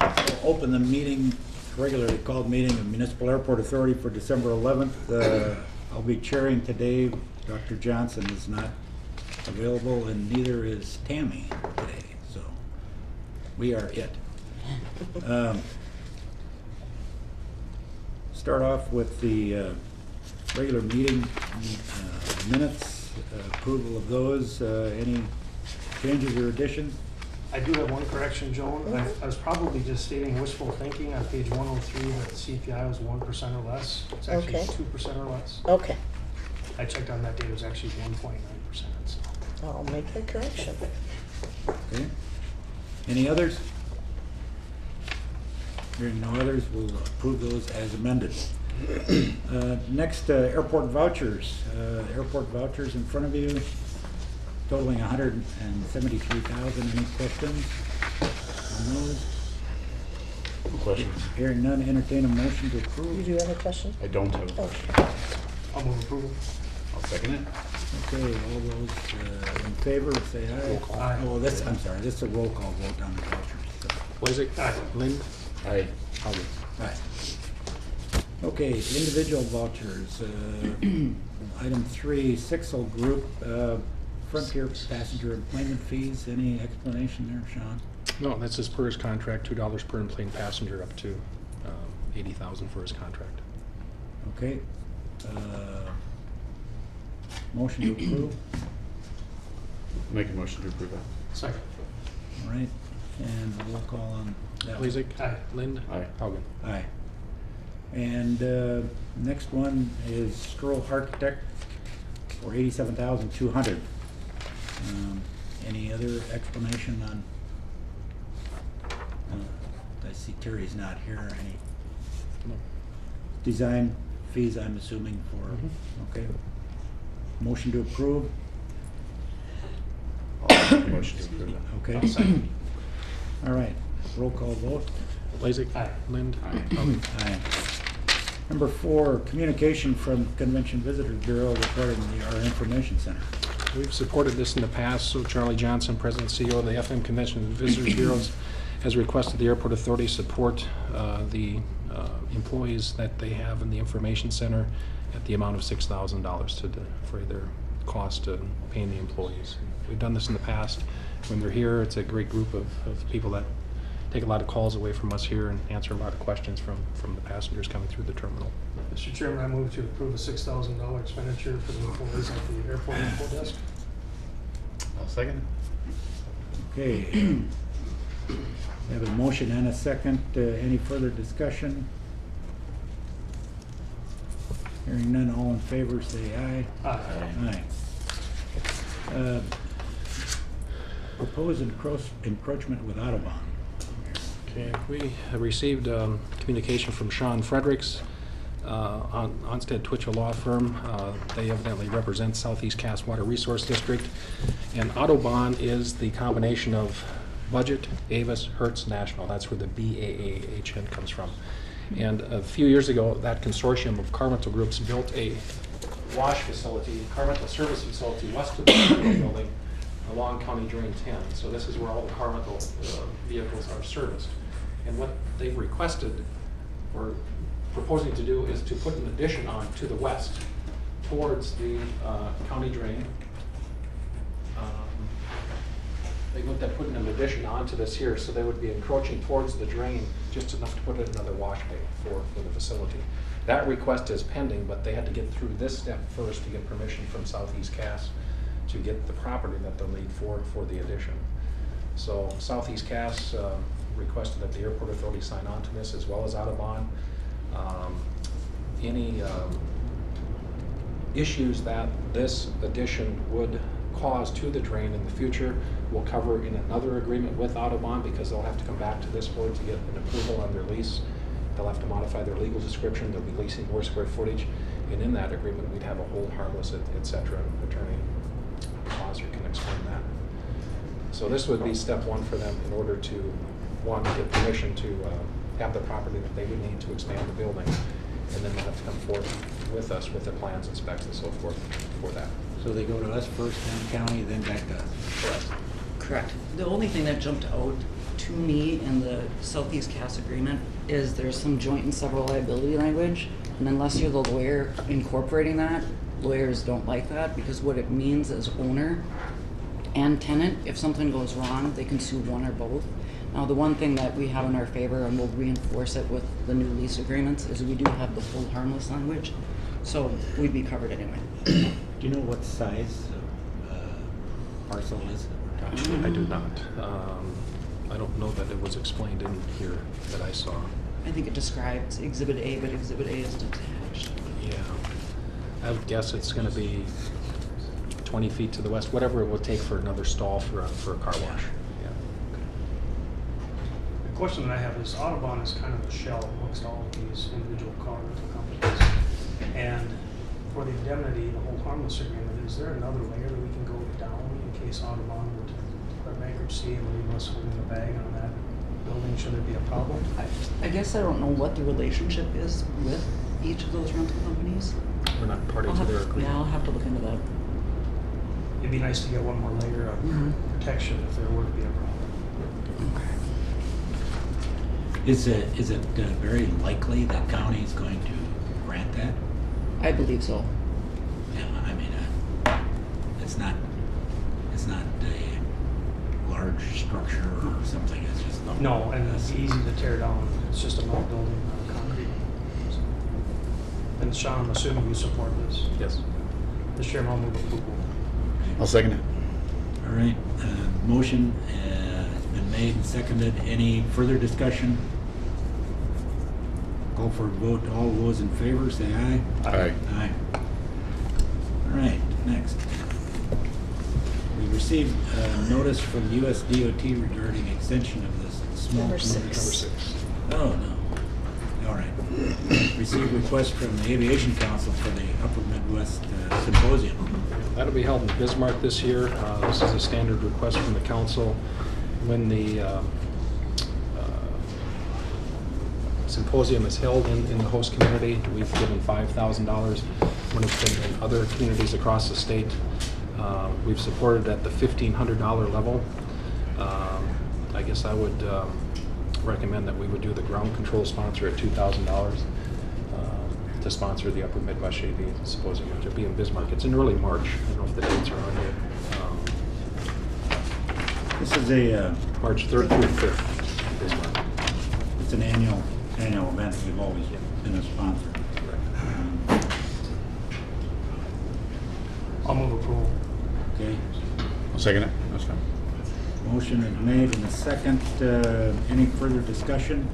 We'll open the meeting, regularly called meeting of Municipal Airport Authority for December 11th. I'll be chairing today. Dr. Johnson is not available, and neither is Tammy today, so we are it. Start off with the regular meeting minutes, approval of those. Any changes or additions? I do have one correction, Joan. I was probably just stating wishful thinking on page 103 that the CPI was 1% or less. It's actually Okay. 2% or less. Okay, I checked on that date, it was actually 1.9%. So. I'll make the correction. Okay. Any others? Hearing no others, we'll approve those as amended. Next, airport vouchers. Airport vouchers in front of you, totaling $173,000. Any questions on those? No questions. Hearing none, entertain a motion to You approve. do have a question? I don't have a Oh. question. I'll move approval. I'll second it. Okay, all those in favor, say aye. Roll call. Aye. Oh, this, I'm sorry, this is a roll call vote on the vouchers. Blazik. Aye. Lind. Aye. Howard. Aye. Okay, individual vouchers. Item 3, Sixel Group, Frontier passenger employment fees. Any explanation there, Sean? No, that's his per his contract, $2 per plane passenger up to $80,000 for his contract. Okay. Motion to approve. Make a motion to approve that. Second. All right, and we'll call on that one. Blazik. Aye. Lind. Aye. Haugen. Aye. And next one is Skrull Architect for $87,200. Any other explanation on? I see Terry's not here. Any No. design fees? I'm assuming for. Okay. Motion to approve. I'll make a motion to approve that. Okay. Second. All right. Roll call vote. Blazik. Aye. Lind. Aye. Haugen. Aye. Number 4, communication from Convention Visitors Bureau regarding our information center. We've supported this in the past, so Charlie Johnson, President and CEO of the FM Convention and Visitors Bureaus, has requested the Airport Authority support the employees that they have in the information center at the amount of $6,000 for their cost of paying the employees. We've done this in the past. When they're here, it's a great group of people that take a lot of calls away from us here and answer a lot of questions from the passengers coming through the terminal. Mr. Chairman, I move to approve a $6,000 expenditure for the employees at the airport info desk. I'll second it. Okay. We have a motion and a second. Any further discussion? Hearing none, all in favor say aye. Aye. Aye. Proposed encroachment with Audubon. Okay, we have received communication from Sean Fredericks, Onstead Twitchell Law Firm. They evidently represent Southeast Cass Water Resource District. And Audubon is the combination of Budget, Avis, Hertz, National. That's where the BAAHN comes from. And a few years ago, that consortium of Carmental groups built a wash facility, Carmental service facility west of the terminal building along County Drain 10. So this is where all the Carmental vehicles are serviced. And what they've requested or proposing to do is to put an addition on to the west towards the county drain. They looked at putting an addition onto this here, so they would be encroaching towards the drain just enough to put in another wash bay for the facility. That request is pending, but they had to get through this step first to get permission from Southeast Cass to get the property that they'll need for the addition. So Southeast Cass requested that the Airport Authority sign on to this, as well as Audubon. Any issues that this addition would cause to the drain in the future will cover in another agreement with Audubon, because they'll have to come back to this board to get an approval on their lease. They'll have to modify their legal description. They'll be leasing more square footage, and in that agreement we'd have a hold harmless, etc. Attorney Clauser can explain that. So this would be step one for them in order to, one, get permission to have the property that they would need to expand the building, and then they'll have to come forth with us with the plans and specs and so forth for that. So they go to us first, then county, then back to us. Correct. Correct. The only thing that jumped out to me in the Southeast Cass agreement is there's some joint and several liability language, and unless you're the lawyer incorporating that, lawyers don't like that, because what it means is owner and tenant, if something goes wrong, they can sue one or both. Now, the one thing that we have in our favor, and we'll reinforce it with the new lease agreements, is we do have the full harmless language, so we'd be covered anyway. Do you know what size parcel is it we're talking about? I do not. I don't know that it was explained in here that I saw. I think it describes Exhibit A, but Exhibit A is detached. Yeah. I would guess it's gonna be 20 feet to the west, whatever it will take for another stall for a car wash. Yeah. The question that I have is Audubon is kind of a shell amongst all of these individual car rental companies. And for the indemnity, the whole harmless agreement, is there another layer that we can go down in case Audubon would declare bankruptcy and leave us holding the bag on that building? Should there be a problem? I guess I don't know what the relationship is with each of those rental companies. We're not party to their agreement. Yeah, I'll have to look into that. It'd be nice to get one more layer of protection if there were to be a problem. Is it very likely that county is going to grant that? I believe so. Yeah, I mean, it's not a large structure or something, it's just. No, and it's easy to tear down. It's just a mud building, not a concrete. So. And Sean, I'm assuming you support this. Yes. Mr. Chairman, I'll move approval. I'll second it. All right, motion has been made and seconded. Any further discussion? Call for a vote. All those in favor, say aye. Aye. Aye. All right, next. We received a notice from US DOT regarding extension of this small. Number six. Number 6. Oh, no. All right. Received request from the Aviation Council for the Upper Midwest Symposium. That'll be held in Bismarck this year. This is a standard request from the council. When the symposium is held in the host community, we've given $5,000. When it's been in other communities across the state, we've supported at the $1,500 level. I guess I would recommend that we would do the ground control sponsor at $2,000 to sponsor the Upper Midwest AV Symposium, which will be in Bismarck. It's in early March. I don't know if the dates are on here. This is a, March 3rd through 5th in Bismarck. it's an annual event. We've always been a sponsor. I'll move approval. Okay. I'll second it. That's fine. Motion is made and a second. Any further discussion?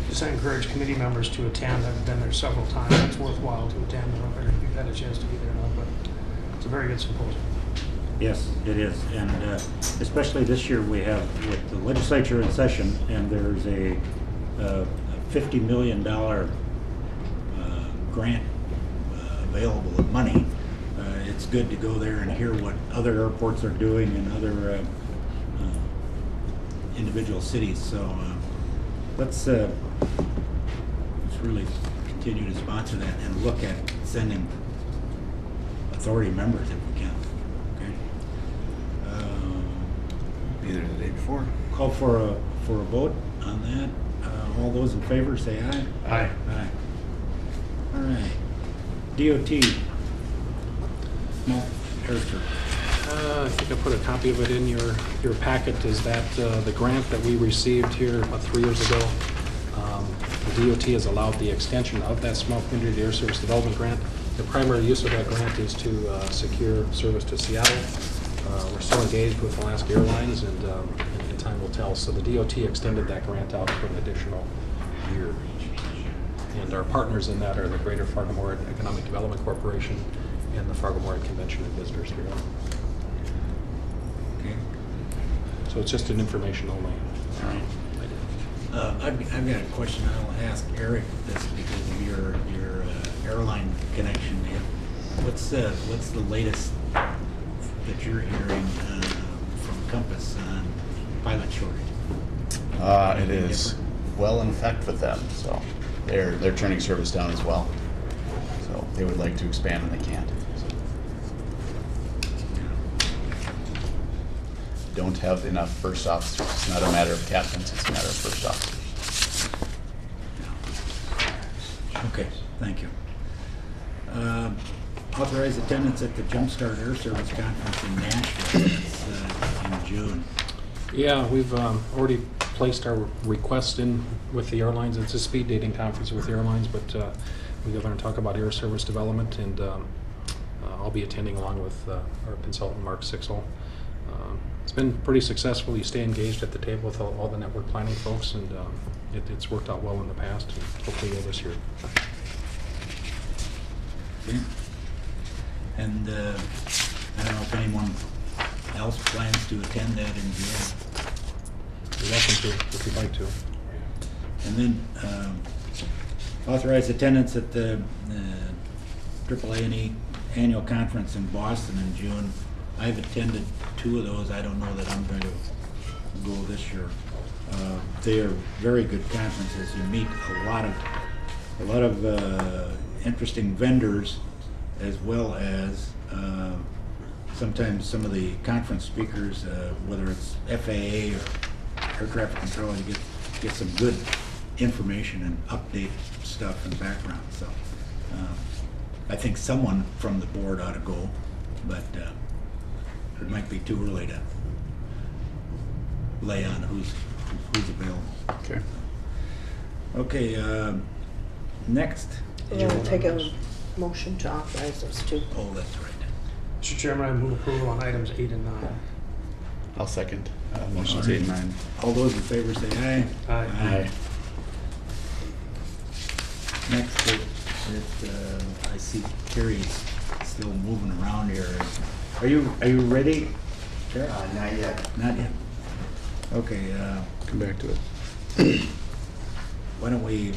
Just I encourage committee members to attend. I've been there several times. It's worthwhile to attend. I don't know if you've had a chance to be there or not, but it's a very good symposium. Yes, it is. And especially this year, we have with the legislature in session, and there's a $50 million grant available of money. It's good to go there and hear what other airports are doing and other individual cities. So let's really continue to sponsor that and look at sending authority members if we can. Okay. Either the day before. Call for a vote on that. All those in favor, say aye. Aye. Aye. All right. DOT. Small airstrip. I think I put a copy of it in your packet. Is that the grant that we received here about 3 years ago? The DOT has allowed the extension of that Small Community Air Service Development Grant. The primary use of that grant is to secure service to Seattle. We're still engaged with Alaska Airlines, and time will tell. So the DOT extended that grant out for an additional year. And our partners in that are the Greater Fargo-Moorhead Economic Development Corporation and the Fargo-Moorhead Convention and Visitors Bureau. Okay. So it's just an information only. All right. I've got a question. I'll ask Eric this because of your airline connection. What's the latest that you're hearing from Compass on pilot shortage? It is well in effect with them, so they're turning service down as well. So they would like to expand and they can't. don't have enough first officers. It's not a matter of captains, it's a matter of first officers. Okay, thank you. Authorize attendance at the Jumpstart Air Service Conference in Nashville. It's in June. Yeah, we've already placed our request in with the airlines. It's a speed dating conference with the airlines, but we're going to talk about air service development, and I'll be attending along with our consultant, Mark Sixel. It's been pretty successful. You stay engaged at the table with all the network planning folks, and it's worked out well in the past, and hopefully will this year. Okay. And I don't know if anyone else plans to attend that in June. You're welcome to, if you'd like to. And then authorize attendance at the AAA&E annual conference in Boston in June. I've attended 2 of those. I don't know that I'm going to go this year. They are very good conferences. You meet a lot of interesting vendors, as well as sometimes some of the conference speakers, whether it's FAA or air traffic control, you get some good information and update stuff and background. So I think someone from the board ought to go, but it might be too early to lay on who's available. Okay. Okay, next. We'll take a motion to authorize those two. Oh, that's right. Mr. Chairman, I move approval on items 8 and 9. I'll second motions 8 and 9. All those in favor say aye. Aye. Next, I see Terry's still moving around here. Are you ready, Terry? Not yet. Not yet. Okay, Come back to it. why don't we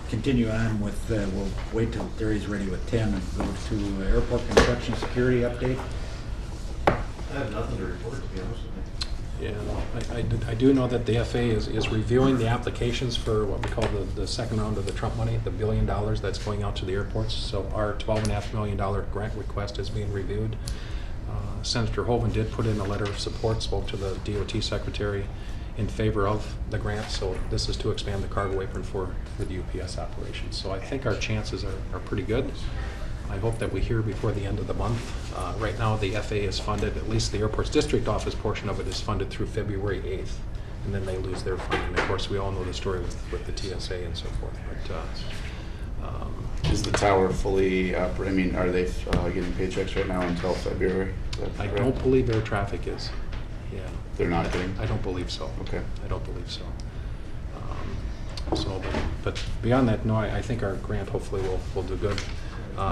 continue on with, we'll wait till Terry's ready with 10 and go to airport construction security update. I have nothing to report, to be honest with you. Yeah, I do know that the FAA is reviewing the applications for what we call the second round of the Trump money, the $1 billion that's going out to the airports. So our $12.5 million grant request is being reviewed. Senator Hoeven did put in a letter of support, spoke to the DOT secretary in favor of the grant. So this is to expand the cargo apron for the UPS operations. So I think our chances are pretty good. I hope that we hear before the end of the month. Right now, the FAA is funded, at least the airport's district office portion of it is funded through February 8th, and then they lose their funding. Of course, we all know the story with the TSA and so forth. But Is the tower fully I mean, are they getting paychecks right now until February? Is that I correct? don't believe their traffic is. Yeah. They're not getting? I don't believe so. Okay. I don't believe so. But beyond that, no, I think our grant hopefully will do good.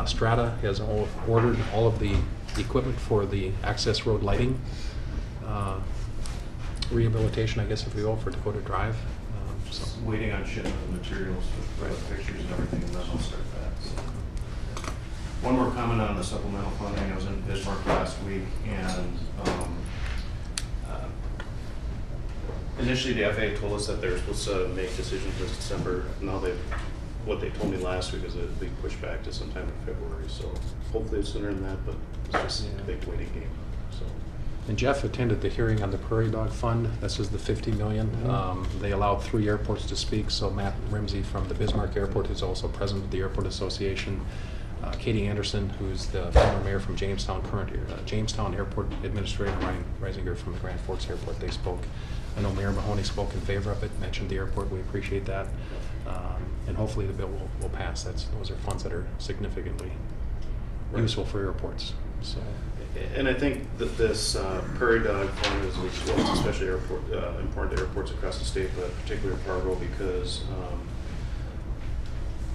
Strata has ordered all of the equipment for the access road lighting rehabilitation, I guess, if we will, for Dakota Drive. So Waiting on shipment of materials with pictures and everything, and then I'll start that. So. One more comment on the supplemental funding. I was in Bismarck last week, and initially the FAA told us that they were supposed to make decisions this December. Now what they told me last week is that it'll be pushed back to sometime in February. So hopefully it's sooner than that, but it's just a big waiting game. So. And Jeff attended the hearing on the Prairie Dog Fund. This is the $50 million. They allowed 3 airports to speak. So Matt Rimsey from the Bismarck Airport, who's also president of the Airport Association. Katie Anderson, who's the former mayor from Jamestown, current Jamestown Airport Administrator, Ryan Reisinger from the Grand Forks Airport. They spoke. I know Mayor Mahoney spoke in favor of it, mentioned the airport. We appreciate that. And hopefully the bill will pass. Those are funds that are significantly useful for airports. So. And I think that this Prairie Dog Fund is especially important to airports across the state, but particularly cargo, because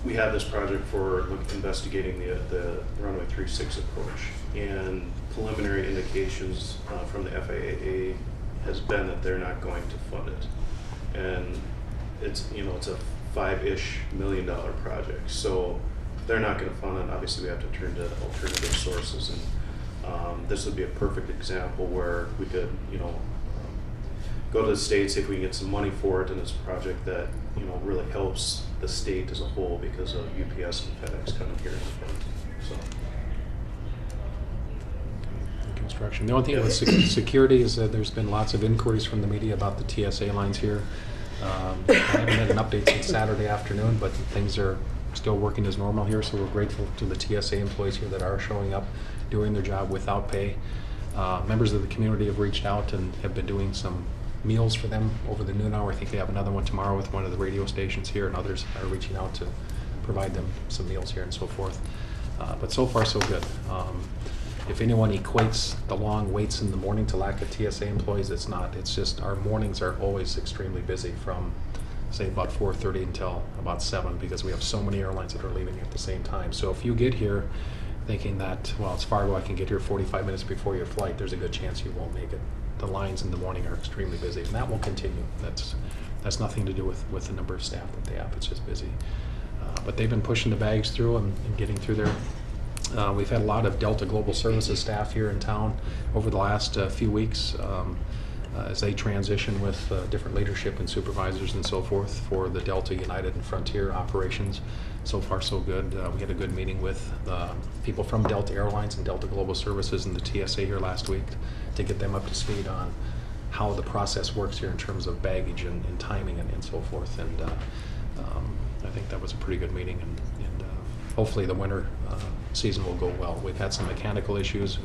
we have this project for investigating the runway 36 approach, and preliminary indications from the FAA has been that they're not going to fund it, and it's a $5-ish million project, so if they're not going to fund it, obviously we have to turn to alternative sources, and this would be a perfect example where we could go to the state, see if we can get some money for it, and it's a project that really helps the state as a whole because of UPS and FedEx coming here in the front. So. construction. The only thing with security is that there's been lots of inquiries from the media about the TSA lines here. I haven't had an update since Saturday afternoon, but things are still working as normal here, so we're grateful to the TSA employees here that are showing up, doing their job without pay. Members of the community have reached out and have been doing some meals for them over the noon hour. I think they have another one tomorrow with one of the radio stations here, and others are reaching out to provide them some meals here and so forth. But so far, so good. If anyone equates the long waits in the morning to lack of TSA employees, it's not. It's just our mornings are always extremely busy from, say, about 4:30 until about 7, because we have so many airlines that are leaving at the same time. So if you get here thinking that, well, it's Fargo, I can get here 45 minutes before your flight, there's a good chance you won't make it. The lines in the morning are extremely busy, and that will continue. That's nothing to do with the number of staff that they have. It's just busy. But they've been pushing the bags through and getting through there. We've had a lot of Delta Global Services staff here in town over the last few weeks as they transition with different leadership and supervisors and so forth for the Delta, United, and Frontier operations. So far, so good. We had a good meeting with people from Delta Airlines and Delta Global Services and the TSA here last week to get them up to speed on how the process works here in terms of baggage and timing and so forth. And I think that was a pretty good meeting, and hopefully the winter season will go well. We've had some mechanical issues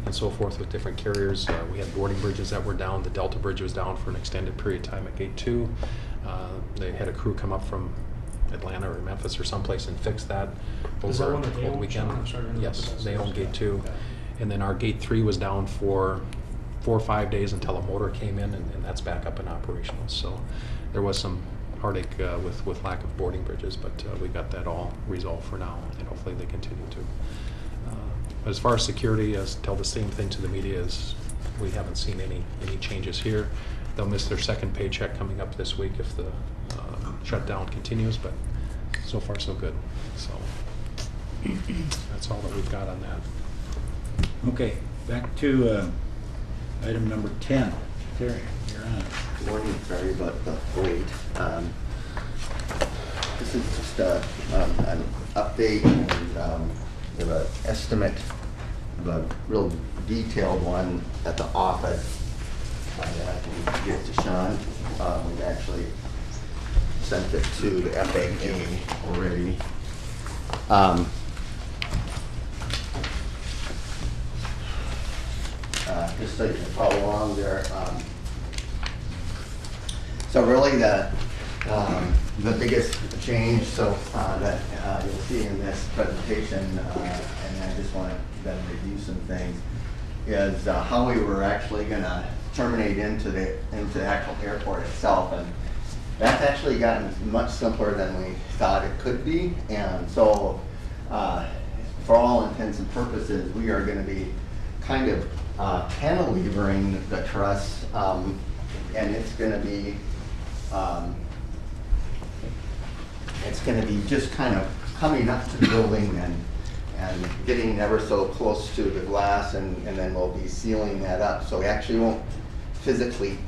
and so forth with different carriers. We had boarding bridges that were down. The Delta bridge was down for an extended period of time at Gate 2. They had a crew come up from Atlanta or Memphis or someplace and fix that Is that over one that they the own, weekend. Sean? I'm sorry to interrupt, Yes, but that's they what own it's Gate called. 2. Okay. And then our Gate 3 was down for 4 or 5 days until a motor came in, and that's back up and operational. So there was some heartache with lack of boarding bridges, but we got that all resolved for now, and hopefully they continue to. But as far as security, tell the same thing to the media, as we haven't seen any changes here. They'll miss their second paycheck coming up this week if the shutdown continues, but so far so good. So that's all that we've got on that. Okay, back to item number 10. Terry, you're on. Good morning, sorry about the wait. This is just an update and we have an estimate of a real detailed one at the office. I can give it to Sean. We've actually sent it to the FAA already. Just so you can follow along there. So really the biggest change that you'll see in this presentation, and I just want to then review some things, is how we were actually going to terminate into the actual airport itself, and that's actually gotten much simpler than we thought it could be. And so, for all intents and purposes, we are going to be kind of cantilevering the truss, and it's going to be just kind of coming up to the building and getting ever so close to the glass, and then we'll be sealing that up. So we actually won't physically,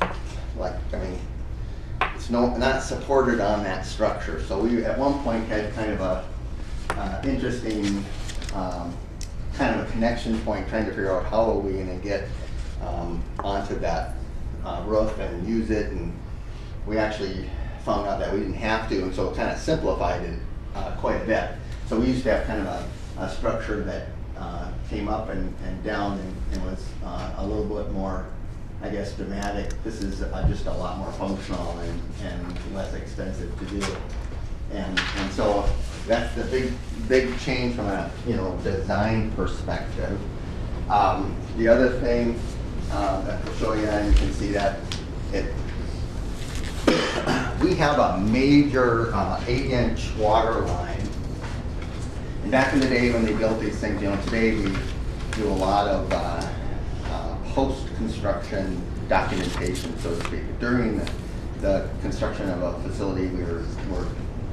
it's not supported on that structure. So we at one point had kind of a interesting kind of a connection point, trying to figure out how are we going to get onto that roof and use it, and we actually found out that we didn't have to, and so it kind of simplified it quite a bit. So we used to have kind of a structure that came up and down and was a little bit more, I guess, dramatic. This is just a lot more functional and less expensive to do. And so that's the big change from a design perspective. The other thing that I'll show you, and you can see that we have a major 8-inch water line. And back in the day when they built these things, today we do a lot of post-construction documentation, so to speak. During the construction of a facility, we're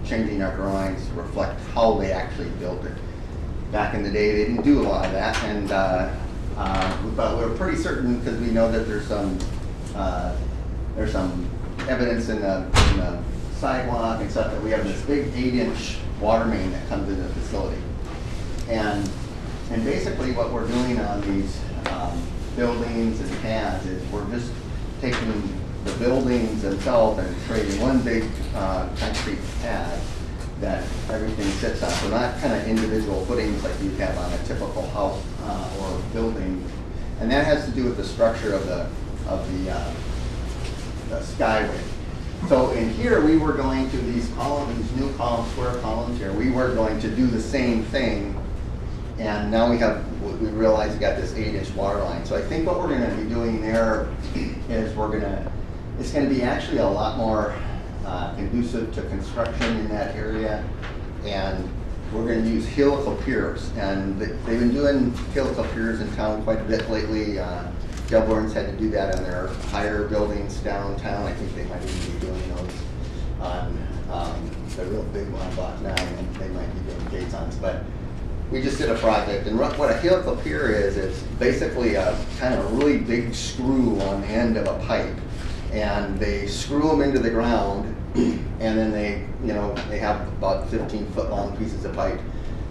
changing our drawings to reflect how they actually built it. Back in the day, they didn't do a lot of that, and but we're pretty certain, because we know that there's some evidence in the sidewalk and stuff, that we have this big 8-inch water main that comes into the facility. And basically what we're doing on these buildings and pads is we're just taking the buildings themselves and creating one big concrete pad that everything sits on. So not kind of individual footings like you have on a typical house or building. And that has to do with the structure of the skyway. So in here, we were going to these columns, these new columns, square columns here, we were going to do the same thing. And now we realize we got this 8-inch water line. So I think what we're gonna be doing there is it's gonna be actually a lot more conducive to construction in that area. And we're gonna use helical piers. And they've been doing helical piers in town quite a bit lately. Dublin's had to do that on their higher buildings downtown. I think they might even be doing those on the real big one on Block 9, and they might be doing caissons. But we just did a project, and what a helical pier is basically a kind of a really big screw on the end of a pipe. And they screw them into the ground, and then they have about 15-foot long pieces of pipe.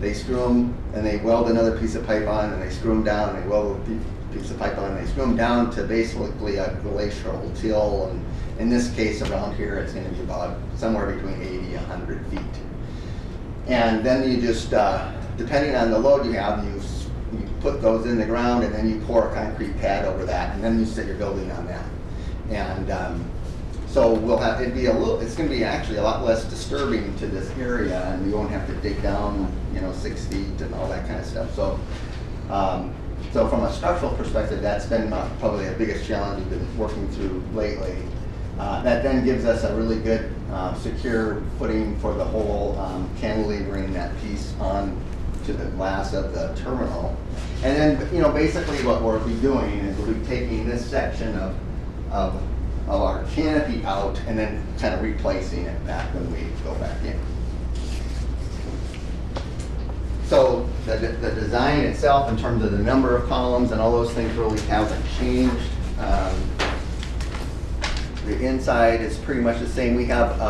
They screw them, and they weld another piece of pipe on, and they screw them down, and they weld a piece of pipe on, and they screw them down to basically a glacial till. And in this case around here, it's going to be about somewhere between 80 and 100 feet. And then you just, depending on the load you have, you put those in the ground, and then you pour a concrete pad over that, and then you set your building on that. And so it's going to be actually a lot less disturbing to this area, and we won't have to dig down, 6 feet and all that kind of stuff. So, so from a structural perspective, that's been probably the biggest challenge we've been working through lately. That then gives us a really good secure footing for the whole cantilevering that piece on to the glass of the terminal. And then, basically what we'll be doing is we'll be taking this section of our canopy out and then kind of replacing it back when we go back in. So the design itself, in terms of the number of columns and all those things, really hasn't changed. The inside is pretty much the same. We have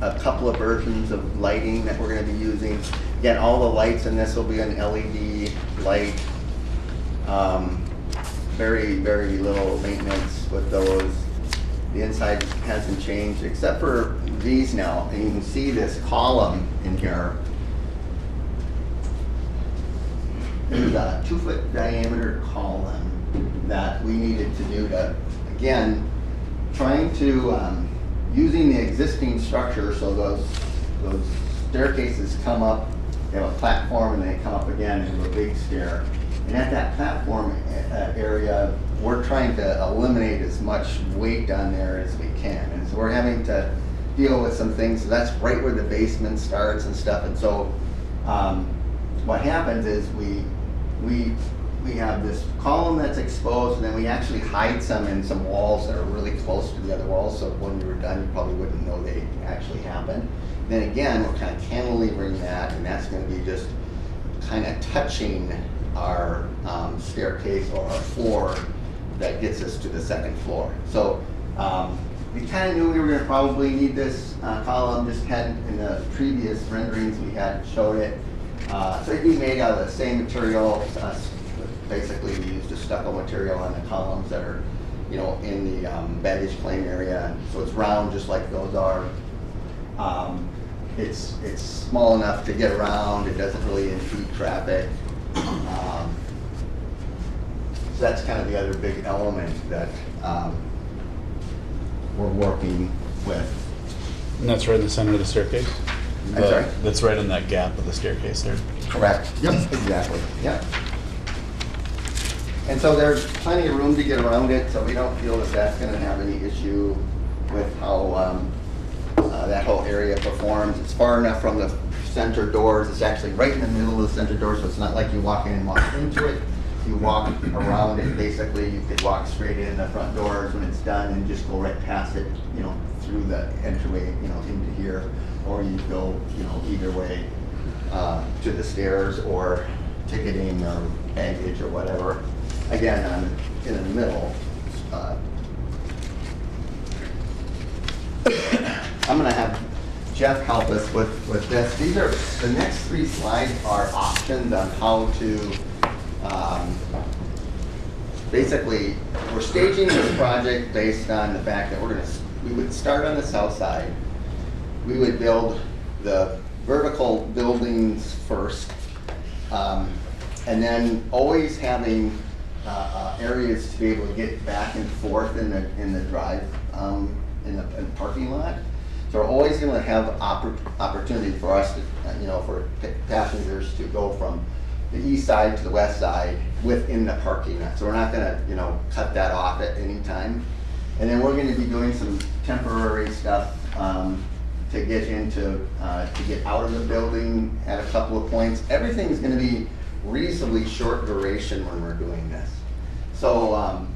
a couple of versions of lighting that we're going to be using. Again, all the lights in this will be an LED light. Very, very little maintenance with those. The inside hasn't changed except for these now. And you can see this column in here. There's a 2-foot diameter column that we needed to do to, again, trying to, using the existing structure, so those staircases come up, they have a platform, and they come up again into a big stair. And at that platform area, we're trying to eliminate as much weight on there as we can. And so we're having to deal with some things. So that's right where the basement starts and stuff. And so what happens is we have this column that's exposed, and then we actually hide some in some walls that are really close to the other walls. So when we were done, you probably wouldn't know they actually happened. Then again, we're kind of cantilevering that, and that's going to be just kind of touching our staircase or our floor that gets us to the second floor. So we kind of knew we were going to probably need this column, just had in the previous renderings we had showed it. So it'd be made out of the same material. Basically, we used a stucco material on the columns that are, in the baggage claim area. So it's round, just like those are. It's small enough to get around. It doesn't really impede traffic. So that's kind of the other big element that we're working with. And that's right in the center of the staircase? I'm sorry? That's right in that gap of the staircase there. Correct. Yep, exactly. Yep. And so there's plenty of room to get around it, so we don't feel that that's going to have any issue with how that whole area performs. It's far enough from the center doors. It's actually right in the middle of the center door, so it's not like you walk in and walk into it. You walk around it. Basically, you could walk straight in the front doors when it's done and just go right past it, through the entryway, into here, or you go, either way to the stairs or ticketing or baggage or whatever. Again, in the middle. I'm going to have Jeff help us with this. These are the next 3 slides are options on how to basically, we're staging this project based on the fact that we would start on the south side. We would build the vertical buildings first, and then always having areas to be able to get back and forth in the drive, in the parking lot. So we're always going to have opportunity for us to, for passengers to go from the east side to the west side within the parking lot. So we're not going to, cut that off at any time. And then we're going to be doing some temporary stuff to get into, to get out of the building at a couple of points. Everything's going to be reasonably short duration when we're doing this. So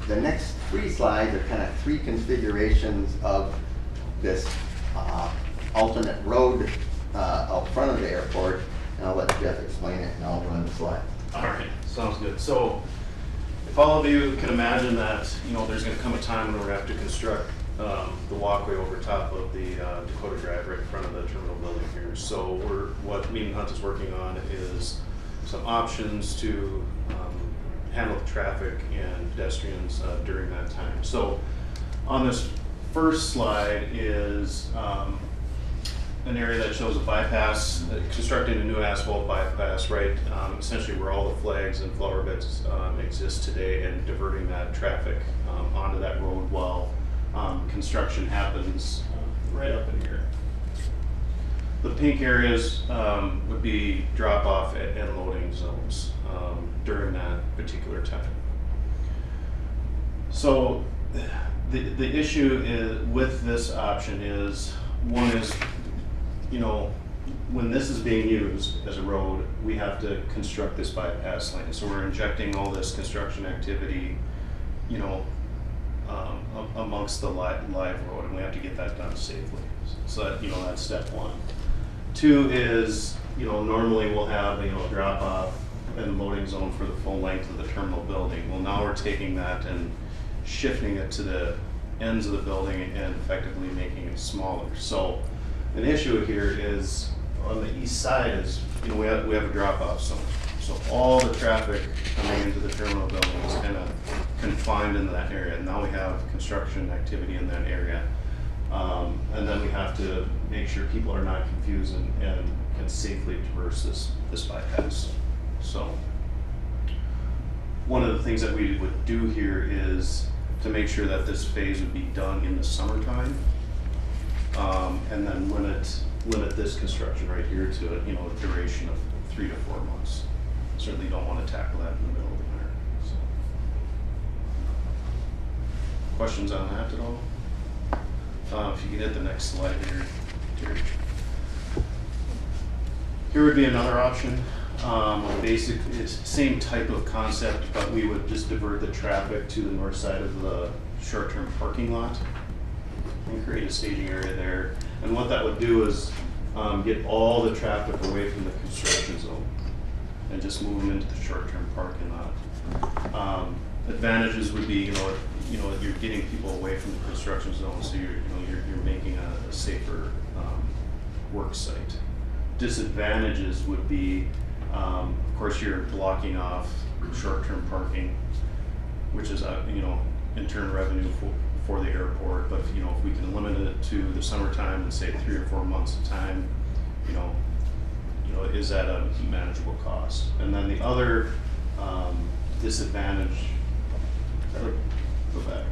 the next 3 slides are kind of 3 configurations of this alternate road out front of the airport. And I'll let Jeff explain it and I'll run the slide. All right, sounds good. So if all of you can imagine that, there's going to come a time when we're going to have to construct the walkway over top of the Dakota Drive right in front of the terminal building here. So what me and Hunt is working on is some options to handle the traffic and pedestrians during that time. So on this first slide is an area that shows a bypass, constructing a new asphalt bypass, right, essentially where all the flags and flower beds exist today, and diverting that traffic onto that road while construction happens right up in here. The pink areas would be drop-off and loading zones during that particular time. So the issue is, with this option is, one is, when this is being used as a road, we have to construct this bypass lane. So we're injecting all this construction activity, amongst the live road, and we have to get that done safely. So that, that's step 1. 2 is, normally we'll have, a drop off and loading zone for the full length of the terminal building. Well, now we're taking that and shifting it to the ends of the building and effectively making it smaller. So an issue here is on the east side is, we have a drop-off zone. So all the traffic coming into the terminal building is kind of confined into that area. And now we have construction activity in that area. And then we have to make sure people are not confused and can safely traverse this bypass. So one of the things that we would do here is to make sure that this phase would be done in the summertime. And then limit this construction right here to a duration of 3 to 4 months. Certainly don't want to tackle that in the middle of the winter. So. Questions on that at all? If you could hit the next slide here, Terry. Here would be another option. Basically, it's the same type of concept, but we would just divert the traffic to the north side of the short-term parking lot and create a staging area there. And what that would do is get all the traffic away from the construction zone and just move them into the short-term parking lot. Advantages would be, you're getting people away from the construction zone, so you're making a safer work site. Disadvantages would be, of course, you're blocking off short-term parking, which is in turn revenue for the airport. But if we can limit it to the summertime and say 3 or 4 months of time, is at a manageable cost. And then the other disadvantage, go back,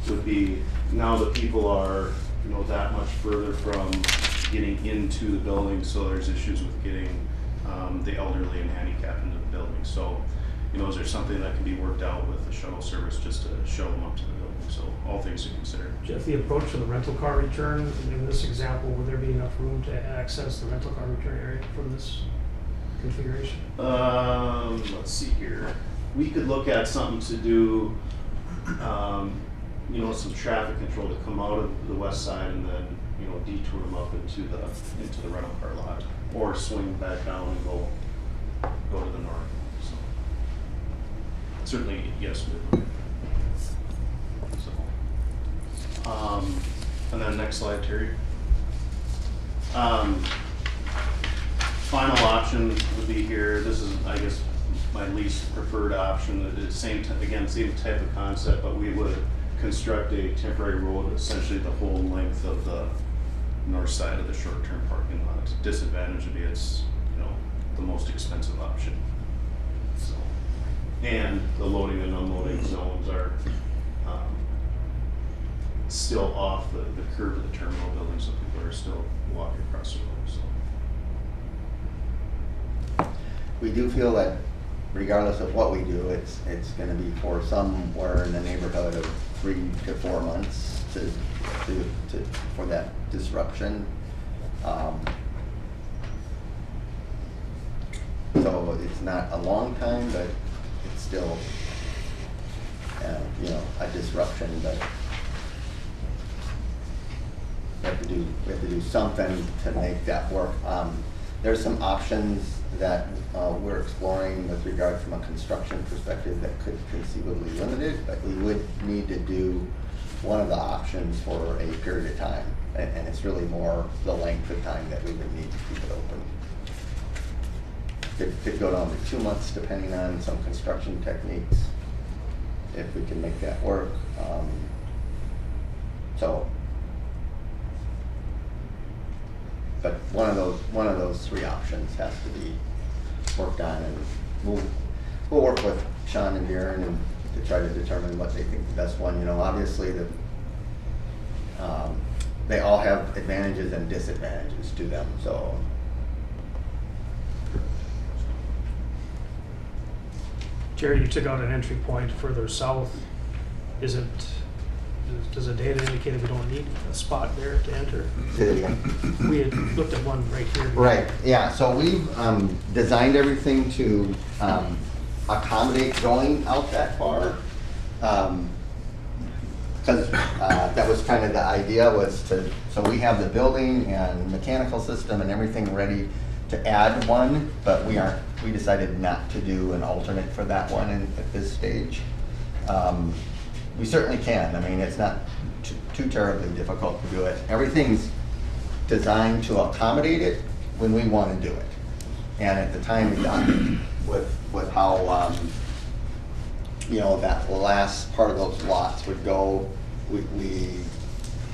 would be now the people are that much further from getting into the building, so there's issues with getting the elderly and handicapped into the building. So is there something that can be worked out with the shuttle service just to show them up to the building? So all things to consider. Jeff, the approach for the rental car return, in this example, would there be enough room to access the rental car return area from this configuration? Let's see here. We could look at something to do, some traffic control to come out of the west side and then, detour them up into the rental car lot, or swing back down and go to the north. So certainly, yes, we would. So, and then next slide, Terry. Final option would be here. This is, I guess, my least preferred option. It's same type of concept, but we would construct a temporary road essentially the whole length of the north side of the short-term parking lot. Disadvantage would be it's, you know, the most expensive option. So, and the loading and unloading zones are still off the curve of the terminal building, so people are still walking across the road. So. We do feel that regardless of what we do, it's gonna be for somewhere in the neighborhood of 3 to 4 months for that disruption. So it's not a long time, but it's still, you know, a disruption, but we have to do something to make that work. There's some options that we're exploring with regard from a construction perspective that could conceivably limit it, but we would need to do one of the options for a period of time, and it's really more the length of time that we would need to keep it open. Could go down to 2 months depending on some construction techniques, if we can make that work. But one of those 3 options has to be worked on, and we'll work with Sean and Darren and to try to determine what they think the best one. You know, obviously they all have advantages and disadvantages to them. So. Jerry, you took out an entry point further south. Does the data indicate that we don't need a spot there to enter? Say it again. We had looked at one right here. Right, yeah, so we've designed everything to accommodate going out that far. Because that was kind of the idea, was so we have the building and mechanical system and everything ready to add one, but we decided not to do an alternate for that one at this stage. We certainly can. I mean, it's not too terribly difficult to do it. Everything's designed to accommodate it when we want to do it. And at the time we done it with how, you know, that last part of those lots would go,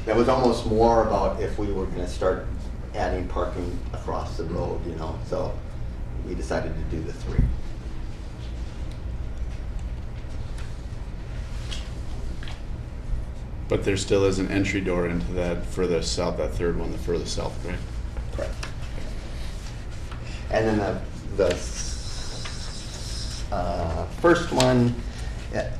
that was almost more about if we were going to start adding parking across the road, you know. So we decided to do the 3. But there still is an entry door into that further south, that third one, the further south, right? Correct. And then the first one,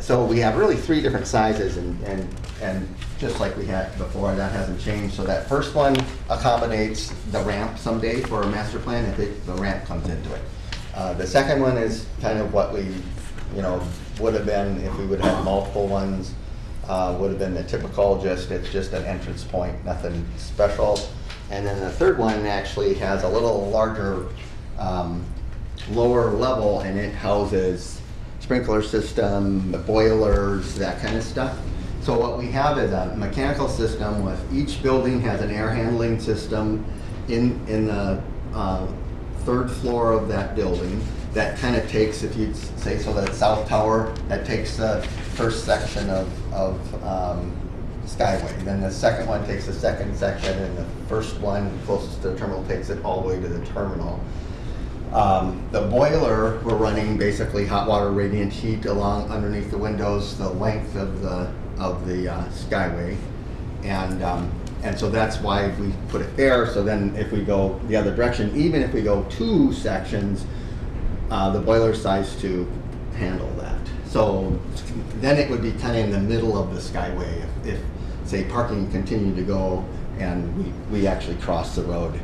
so we have really 3 different sizes, and just like we had before, that hasn't changed. So that first one accommodates the ramp someday for a master plan if the ramp comes into it. The second one is kind of what we, you know, would have been if we would have had multiple ones. Would have been the typical, it's just an entrance point, nothing special. And then the third one actually has a little larger, lower level, and it houses sprinkler system, boilers, that kind of stuff. So what we have is a mechanical system with each building has an air handling system in the 3rd floor of that building. That kind of takes, if you'd say, so that south tower, that takes the first section of Skyway. Then the second one takes the second section, and the first one closest to the terminal takes it all the way to the terminal. The boiler, we're running basically hot water radiant heat along underneath the windows, the length of the Skyway, and so that's why we put it there. So then if we go the other direction, even if we go 2 sections, the boiler size to handle that. So then it would be kind of in the middle of the Skyway if say parking continued to go and we actually cross the road.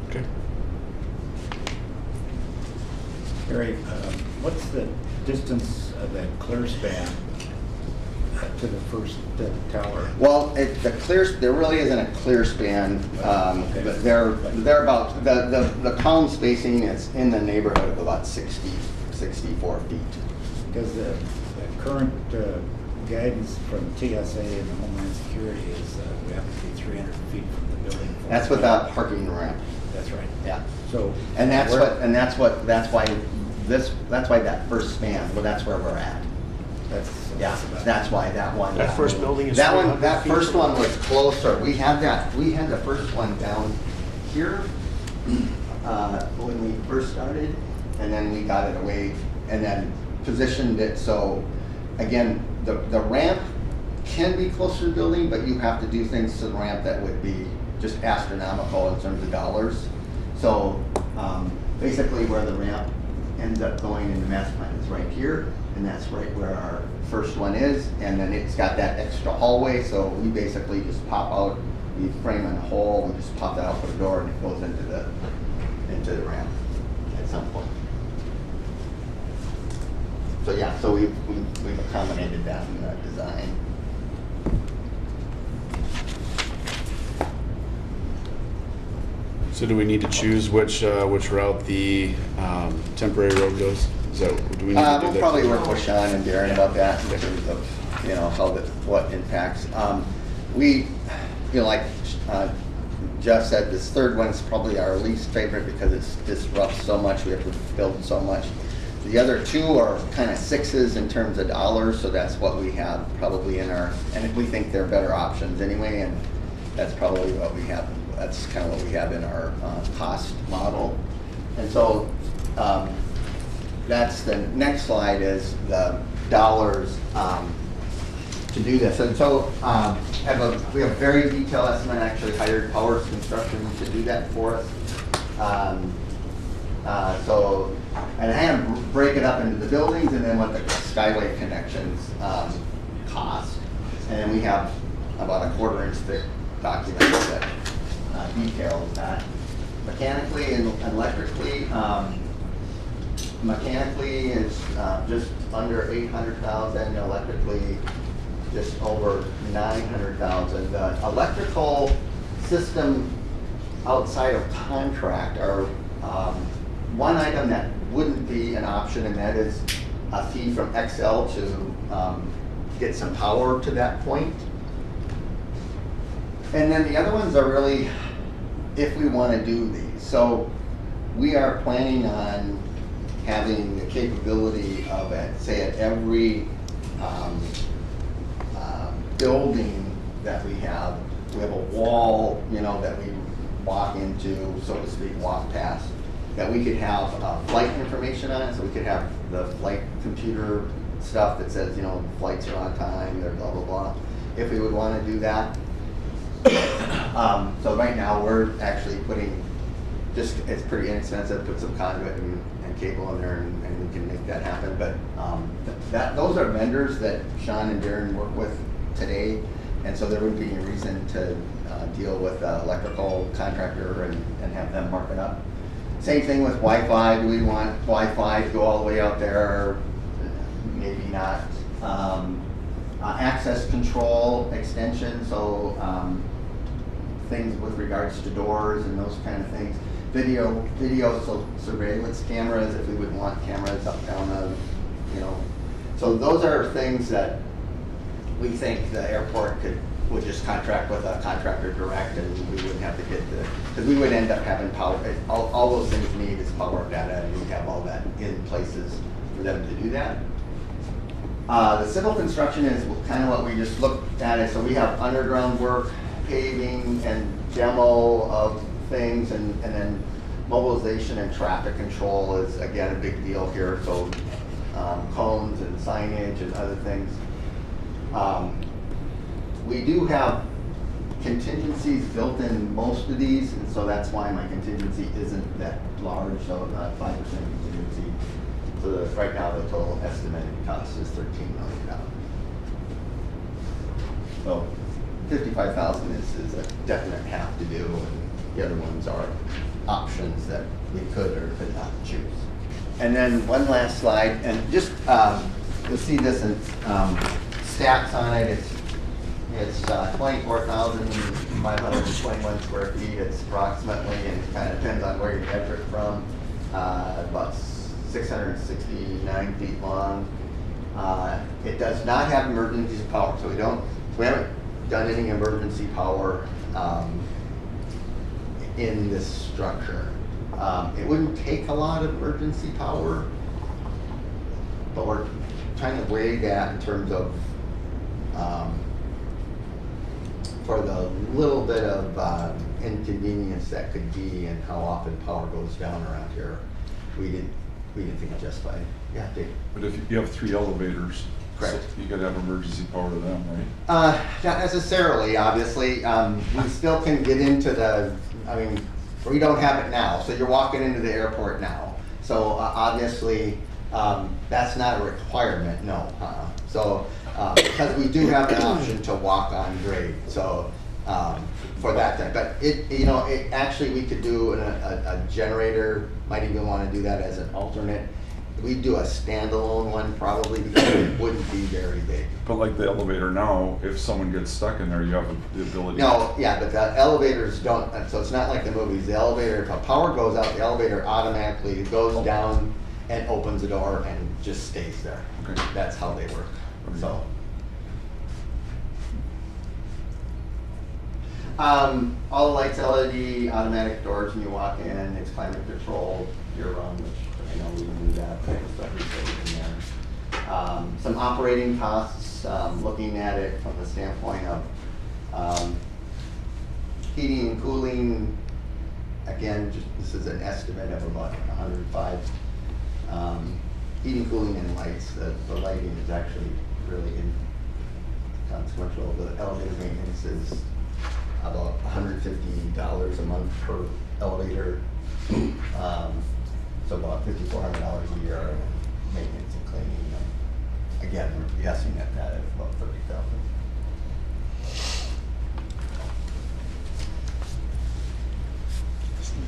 Okay. Harry, what's the distance of that clear span to the first tower? Well, there really isn't a clear span, but they're about, the column spacing is in the neighborhood of about 64 feet. Because the current guidance from TSA and the Homeland Security is we have to be 300 feet from the building. That's without parking ramp. That's right. Yeah. So And that's why that's why that first span, well, that's where we're at. That's why that one. That first building is That one, 300 that feet first from- one was closer. We had the first one down here, when we first started, and then we got it away, and then positioned it so, again, the ramp can be closer to the building, but you have to do things to the ramp that would be just astronomical in terms of dollars. So, basically where the ramp ends up going in the master plan is right here, and that's right where our first one is, and then it's got that extra hallway, so we basically just pop out, we frame in a hole, we just pop that out for the door, and it goes into the ramp at some point. So yeah, so we've accommodated that in the design. So do we need to choose which route the temporary road goes? Is that, do we need to do We'll that? probably work with Sean and Darren about that in terms of, how what impacts. We, like Jeff said, this third one is probably our least favorite because it's disrupts so much, we have to build so much. The other two are kind of sixes in terms of dollars, so that's what we have probably in our, and we think they're better options anyway, and that's probably what we have, that's kind of what we have in our cost model. And so that's the next slide is the dollars to do this. And so we have a very detailed estimate, actually hired Powers Construction to do that for us. And I had to break it up into the buildings and then what the Skyway connections cost. And then we have about a 1/4 inch thick document that details that. Mechanically and electrically, mechanically is just under 800,000, electrically just over 900,000. The electrical system outside of contract are one item that wouldn't be an option, and that is a fee from XL to get some power to that point. And then the other ones are really if we want to do these. So we are planning on having the capability of, say, at every building that we have a wall, that we walk into, so to speak, walk past, that we could have flight information on it, so we could have the flight computer stuff that says, flights are on time, they're blah, blah, blah, if we would want to do that. So right now, we're actually putting, it's pretty inexpensive, put some conduit and cable in there, and we can make that happen. But those are vendors that Sean and Darren work with today, and so there wouldn't be any reason to deal with an electrical contractor and have them mark it up. Same thing with Wi-Fi. Do we want Wi-Fi to go all the way out there? Maybe not. Access control extension, so things with regards to doors and those kind of things. Video surveillance cameras, if we would want cameras up down So those are things that we think the airport would just contract with a contractor direct, and we wouldn't have to get because we would end up having power. All those things need is power data, and we have all that in places for them to do that. The civil construction is kind of what we just looked at it. So we have underground work, paving, and demo of things, and then mobilization and traffic control is again a big deal here. So cones and signage and other things. We do have contingencies built in most of these, and so that's why my contingency isn't that large, so 5% contingency. So right now the total estimated cost is $13 million. So 55,000 is a definite have to do, and the other ones are options that we could or could not choose. And then one last slide, and just you'll see this in stats on it. It's 24,521 square feet. It's approximately, and it kind of depends on where you measure it from, about 669 feet long. It does not have emergency power, so we haven't done any emergency power in this structure. It wouldn't take a lot of emergency power but we're trying to weigh that in terms of, for the little bit of inconvenience that could be and how often power goes down around here, we didn't think it justified. Yeah, Dave. But if you have 3 elevators, Correct. so you gotta have emergency power to them, right? Not necessarily, obviously. We still can get into the, I mean, we don't have it now, so you're walking into the airport now. So obviously, that's not a requirement, no. So, because we do have an option to walk on grade, so, for that time. But it actually, we could do a generator, might even want to do that as an alternate. We'd do a standalone one probably because it wouldn't be very big. But like the elevator now, if someone gets stuck in there, you have the ability. No, yeah, but the elevators don't, so it's not like the movies. The elevator, if power goes out, the elevator automatically goes down and opens the door and just stays there. Okay. That's how they work, so. All the lights LED, automatic doors when you walk in, it's climate controlled year round, which I know we can do that type of stuff we put in there. Some operating costs, looking at it from the standpoint of heating and cooling, again, this is an estimate of about 105. Heating, cooling, and lights, the lighting is actually really inconsequential. The elevator maintenance is about $150 a month per elevator. So about $5,400 a year of maintenance and cleaning. Again, we're guessing at that at about $30,000.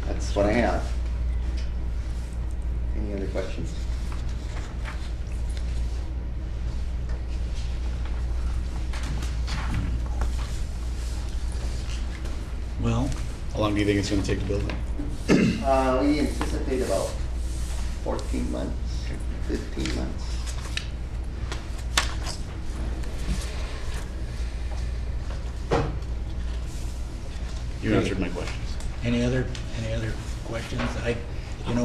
That's what I have. Any other questions? Well, How long do you think it's gonna take to build it? We anticipate about 14 months, 15 months. You answered my questions. any other questions?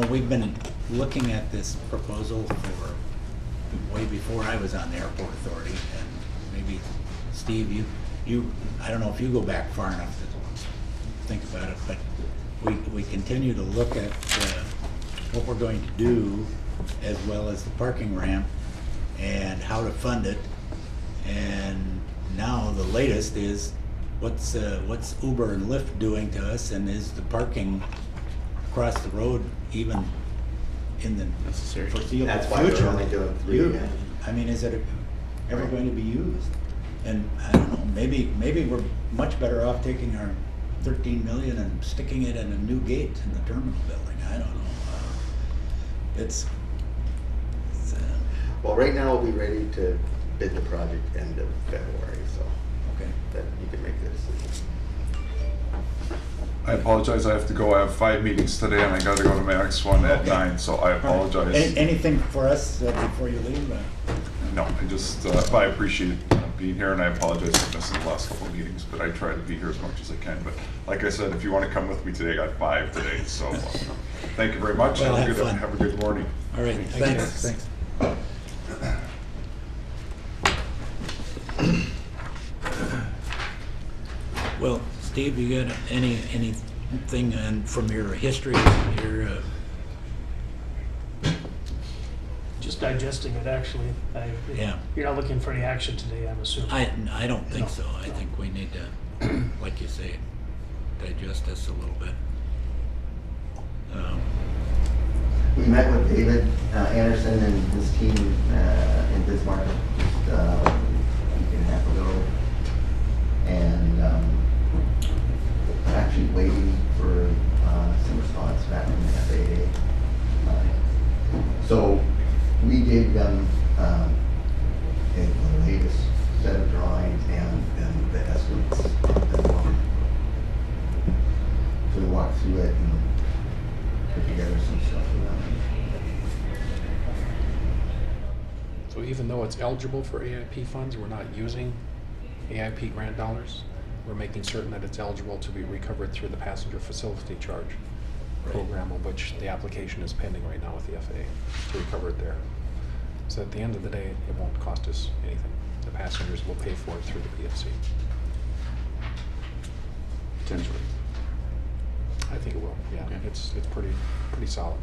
We've been looking at this proposal for way before I was on the airport authority, and maybe Steve, I don't know if you go back far enough to think about it, but we continue to look at what we're going to do, as well as the parking ramp and how to fund it. And now the latest is what's Uber and Lyft doing to us, and is the parking across the road even in the Necessary. foreseeable That's why future? we're only doing 3. You- I mean, is it ever going to be used? And I don't know, maybe we're much better off taking our 13 million and sticking it in a new gate in the terminal building. I don't know. It's Well, right now we'll be ready to bid the project end of February, so okay. that you can make the decision. I apologize, I have to go. I have 5 meetings today and I gotta go to my next one at Okay. 9, so I apologize. Anything for us before you leave? No, I just, I appreciate being here and I apologize for missing the last couple of meetings, but I try to be here as much as I can. But like I said, if you wanna come with me today, I got 5 today, so thank you very much. Well, Have a have good- fun. Have a good morning. All right, thanks. Well, Steve, you got anything from your history, Just digesting it, actually. Yeah. You're not looking for any action today, I'm assuming. I don't think No. so. I think we need to, like you say, digest this a little bit. We met with David Anderson and his team in Bismarck just a week and a half ago. And actually waiting for some response back from the FAA. So we gave them the latest set of drawings and the estimates as well. So we walked through it and put together some stuff for them. So even though it's eligible for AIP funds, we're not using AIP grant dollars. We're making certain that it's eligible to be recovered through the passenger facility charge program, of which the application is pending right now with the FAA to recover it there. So at the end of the day, it won't cost us anything. The passengers will pay for it through the PFC. Potentially. I think it will, yeah. Okay. It's pretty solid.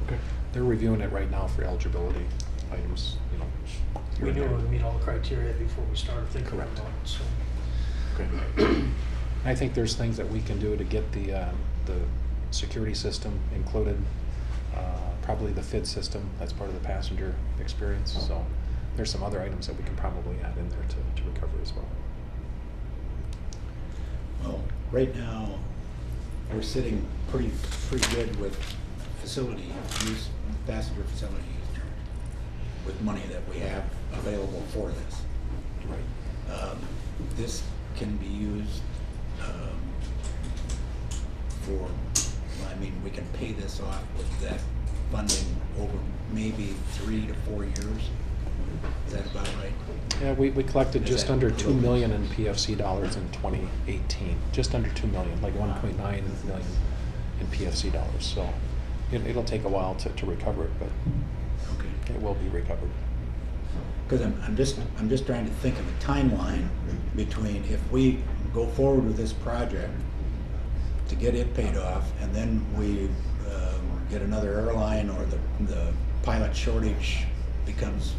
Okay. They're reviewing it right now for eligibility items, you know. here We and knew it there. would meet all the criteria before we started thinking about Correct. it, so. Okay. I think there's things that we can do to get the security system included, probably the FID system, that's part of the passenger experience, so there's some other items that we can probably add in there to recover as well. Well, right now, we're sitting pretty good with facility use, passenger facility use charge, with money that we have available for this. Right. This can be used for, well, I mean, we can pay this off with that funding over maybe 3 to 4 years. Is that about right? Yeah, we collected Is just that under a 2 little- million in PFC dollars in 2018, just under 2 million, like 1.9 million in PFC dollars, so it'll take a while to recover it, but Okay. it will be recovered. Because I'm just trying to think of a timeline between if we go forward with this project to get it paid off, and then we get another airline, or the pilot shortage becomes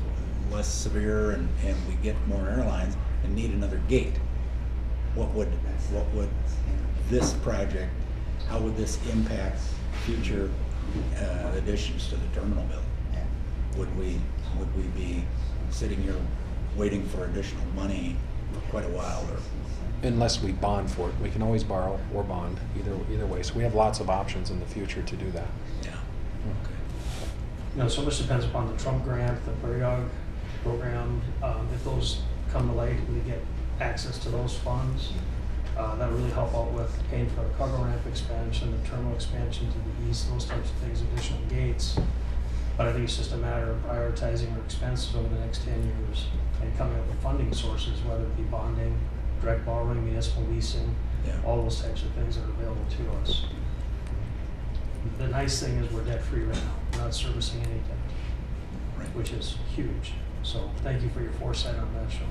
less severe, and we get more airlines and need another gate. What would this project, how would this impact future additions to the terminal bill? Would we be sitting here waiting for additional money for quite a while, or? Unless we bond for it. We can always borrow or bond, either way. So we have lots of options in the future to do that. Yeah. Okay. You know, so much depends upon the Trump grant, the Prairie Dog program. If those come to light, we get access to those funds. That really help out with paying for the cargo ramp expansion, the terminal expansion to the east, those types of things, additional gates. But I think it's just a matter of prioritizing our expenses over the next 10 years and coming up with funding sources, whether it be bonding, direct borrowing, municipal leasing, Yeah. all those types of things that are available to us. The nice thing is we're debt-free right now. We're not servicing any debt, Right. which is huge. So thank you for your foresight on that, Sean.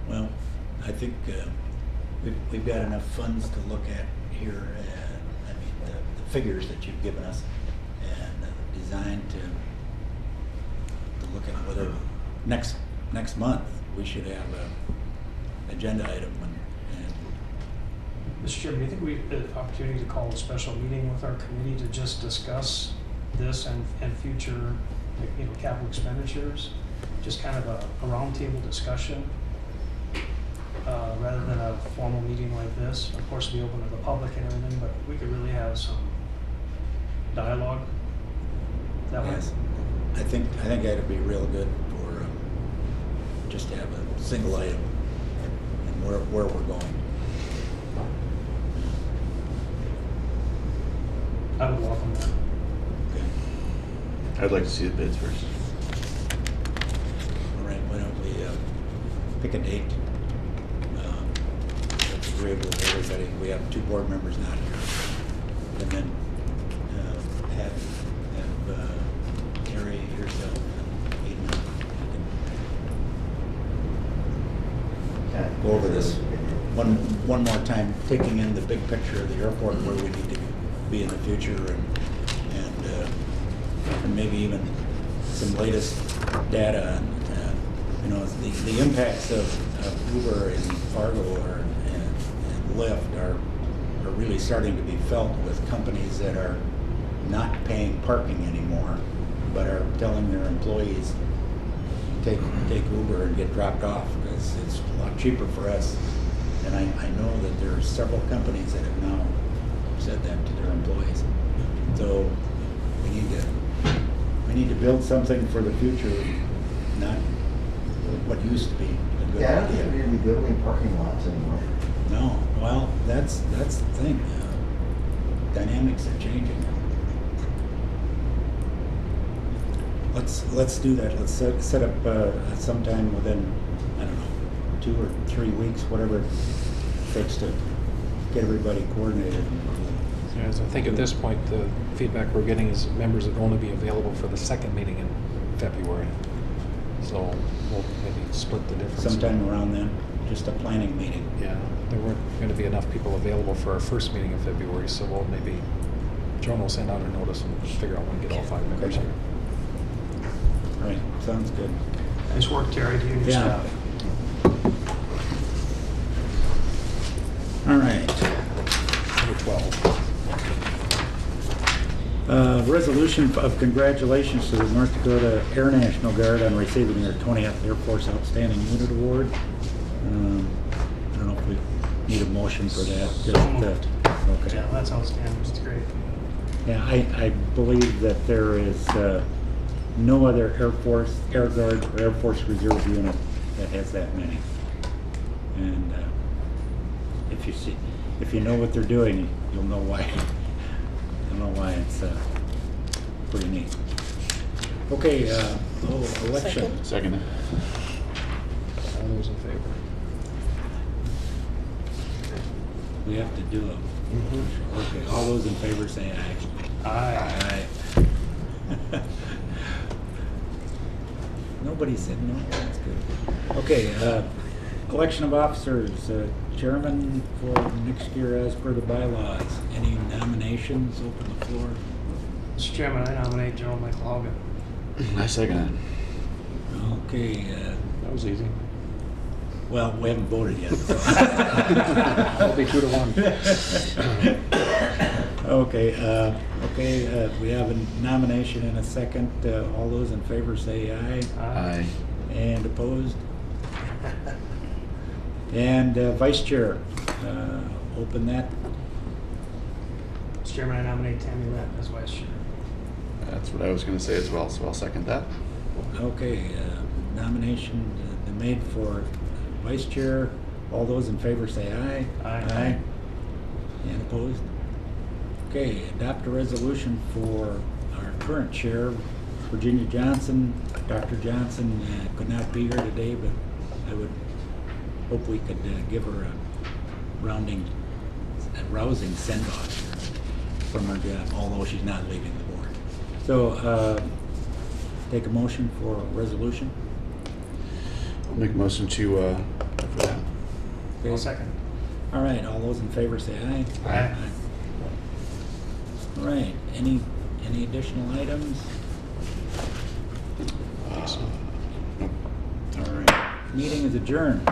Well, I think we've got enough funds to look at here. I mean, the figures that you've given us, and designed to look at whether next month we should have a agenda item and Mr. Chairman, do you think we have the opportunity to call a special meeting with our committee to just discuss this and future, you know, capital expenditures? Just kind of a roundtable discussion, rather than a formal meeting like this. Of course, be open to the public and everything, but we could really have some dialogue that way. yes, I think that'd be real good for just to have a single item and where we're going. I would welcome that. Okay. I'd like to see the bids first. All right, why don't we pick a date that's agreeable to everybody. We have 2 board members not here. And then have Terry, yourself, and Aiden, you can go over this one more time, taking in the big picture of the airport, where we need to be in the future, and maybe even some latest data on you know, the impacts of Uber and Fargo and Lyft are really starting to be felt with companies that are not paying parking anymore, but are telling their employees, take Uber and get dropped off, because it's a lot cheaper for us. And I know that there are several companies that have now said that to their employees. So we need to build something for the future, not what used to be a good Yeah, I don't think idea. we're gonna be building parking lots anymore. No, well, that's the thing. Dynamics are changing. Let's do that. Let's set up sometime within, I don't know, 2 or 3 weeks, whatever it takes to get everybody coordinated. Yes, I think at this point, the feedback we're getting is members would only be available for the second meeting in February. So we'll maybe split the difference. Sometime around then, just a planning meeting. Yeah, there weren't going to be enough people available for our first meeting in February, so we'll maybe, Joan will send out a notice and figure out when to get all 5 members here. All right, sounds good. Nice work, Terry, to you and your Yeah. staff. All right. Number 12. Resolution of congratulations to the North Dakota Air National Guard on receiving their 20th Air Force Outstanding Unit Award. I don't know if we need a motion for that. So Just, moved. okay. Yeah, that's outstanding. It's great. Yeah, I believe that there is no other Air Force, Air Guard, or Air Force Reserve unit that has that many. And if you know what they're doing, you'll know why. You'll know why it's pretty neat. Okay, election. Second. All those in favor? We have to do a. Okay, all those in favor say aye. Aye. Aye. Nobody said no, that's good. Okay, election of officers, chairman for next year as per the bylaws. Any nominations? Open the floor. Mr. Chairman, I nominate General Michael Hogan. I second it. Okay, That was easy. well, we haven't voted yet. So. That'll be 2 to 1. Okay, we have a nomination and a second. All those in favor say aye. Aye. And opposed? And vice chair, open that. Mr. Chairman, I nominate Tammy Lett as vice chair. That's what I was gonna say as well, so I'll second that. Okay, nomination been made for vice chair. All those in favor say aye. Aye. And opposed? Okay, adopt a resolution for our current chair, Virginia Johnson. Dr. Johnson could not be here today, but I would hope we could give her a rousing send-off from her job, although she's not leaving the board. So, take a motion for a resolution. I'll make a motion to, for that. Okay. I'll second. All right, all those in favor say aye. Aye. All right, any additional items? Nope. All right, meeting is adjourned.